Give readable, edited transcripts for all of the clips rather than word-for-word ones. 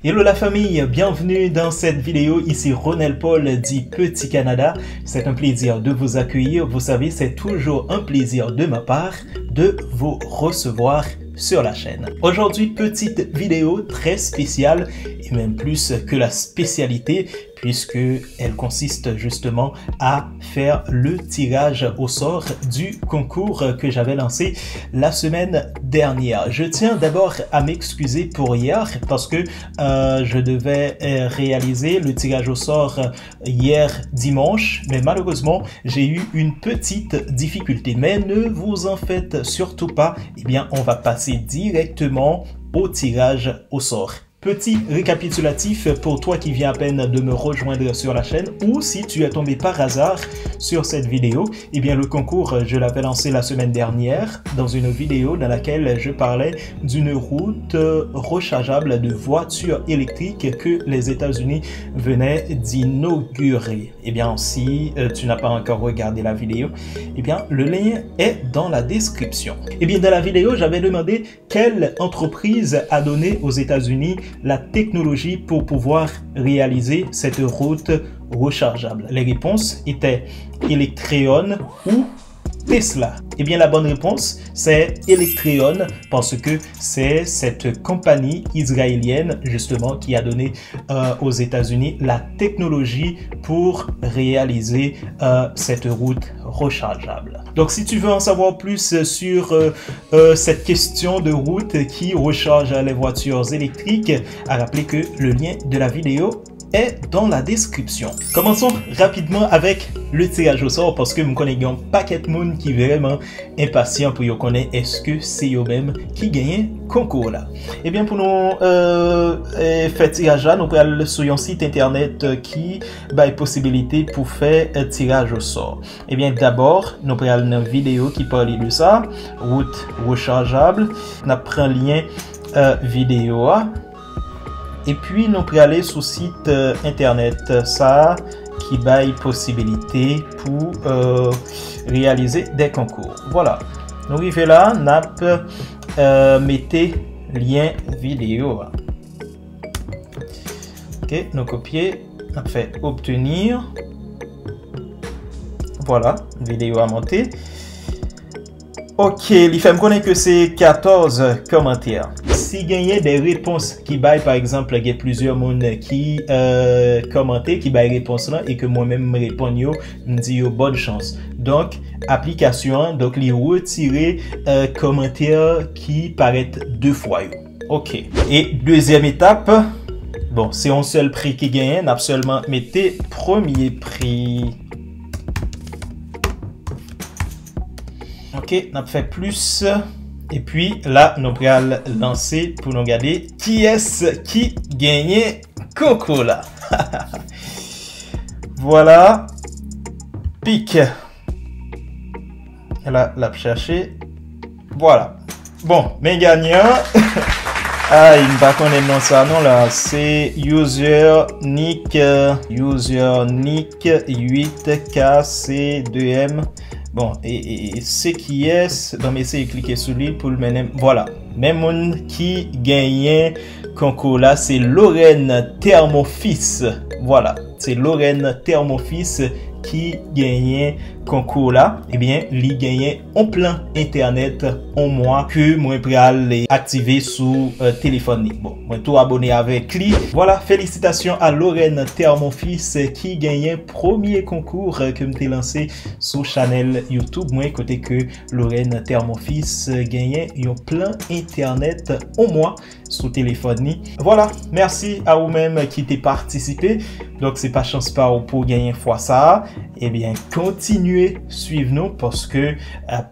Hello la famille, bienvenue dans cette vidéo, ici Ronel Paul dit Petit Canada. C'est un plaisir de vous accueillir, vous savez c'est toujours un plaisir de ma part de vous recevoir sur la chaîne. Aujourd'hui, petite vidéo très spéciale et même plus que la spécialité puisque elle consiste justement à faire le tirage au sort du concours que j'avais lancé la semaine dernière. Je tiens d'abord à m'excuser pour hier parce que je devais réaliser le tirage au sort hier dimanche, mais malheureusement j'ai eu une petite difficulté. Mais ne vous en faites surtout pas, eh bien on va passer directement au tirage au sort. Petit récapitulatif pour toi qui viens à peine de me rejoindre sur la chaîne ou si tu es tombé par hasard sur cette vidéo, eh bien le concours je l'avais lancé la semaine dernière dans une vidéo dans laquelle je parlais d'une route rechargeable de voitures électriques que les États-Unis venaient d'inaugurer. Eh bien si tu n'as pas encore regardé la vidéo, eh bien le lien est dans la description. Eh bien dans la vidéo j'avais demandé quelle entreprise a donné aux États-Unis la technologie pour pouvoir réaliser cette route rechargeable. Les réponses étaient Electreon ou Tesla. Eh bien, la bonne réponse, c'est Electreon parce que c'est cette compagnie israélienne, justement, qui a donné aux États-Unis la technologie pour réaliser cette route rechargeable. Donc, si tu veux en savoir plus sur cette question de route qui recharge les voitures électriques, à rappeler que le lien de la vidéo est dans la description. Commençons rapidement avec le tirage au sort parce que je connais un paquet de monde qui est vraiment impatient pour connaître est-ce que c'est eux-mêmes qui gagnent concours là. Et bien pour nous faire tirage là, nous allons sur un site internet qui a possibilité pour faire un tirage au sort. Et bien d'abord, nous allons une vidéo qui parle de ça, route rechargeable. On prend un lien vidéo. Et puis, nous pouvons aller sur le site internet, ça qui baille possibilité pour réaliser des concours. Voilà. Nous arrivons là, nous mettez lien vidéo. Ok, nous copier, nous fait obtenir. Voilà, vidéo à monter. Ok, il fait me connaître que c'est 14 commentaires. Si gagnez des réponses qui baillent, par exemple, il y a plusieurs monde qui commentent, qui baillent réponse là et que moi-même me réponds, me dit bonne chance. Donc, application, donc les retirer commentaires qui paraissent deux fois. Ok. Et deuxième étape, bon, c'est un seul prix qui gagne, n'a seulement mettez premier prix. Ok, on a fait plus. Et puis là, nous allons lancer pour nous regarder qui est-ce qui gagnait concours là. Voilà. Pic. Là, la chercher. Voilà. Bon, mes gagnants. Ah, il ne va pas connaître non ça non là. C'est user nick 8KC2M. Bon, et ce qui est, donc essayez de cliquer sur lui pour le mener. Voilà. Même monde qui gagne concours là, c'est Lorraine Thermofis. Voilà. C'est Lorraine Thermofis qui gagne concours là. Eh bien, il gagne en plein internet en mois que moi peux aller activer sous téléphone. Bon, moi tout abonné avec lui. Voilà, félicitations à Lorraine Thermofis qui gagne premier concours que m'ai lancé sur channel YouTube. Moi côté que Lorraine Thermofis gagne en plein internet en mois sous téléphone. Voilà, merci à vous-même qui t'ai participé. Donc c'est pas chance pas pour gagner fois ça. Eh bien, continuez, suivez-nous parce que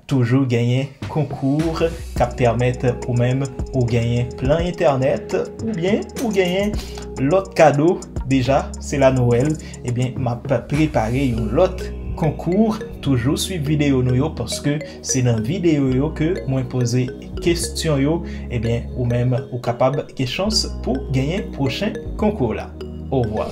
toujours gagner concours qui permettent ou même ou gagner plein internet ou bien ou gagner l'autre cadeau. Déjà, c'est la Noël. Eh bien, m'a préparé un autre concours. Toujours suivre vidéo nous parce que c'est dans vidéo yo que moi poser question yo. Eh bien, ou même ou capable de chance pour gagner prochain concours là. Au revoir.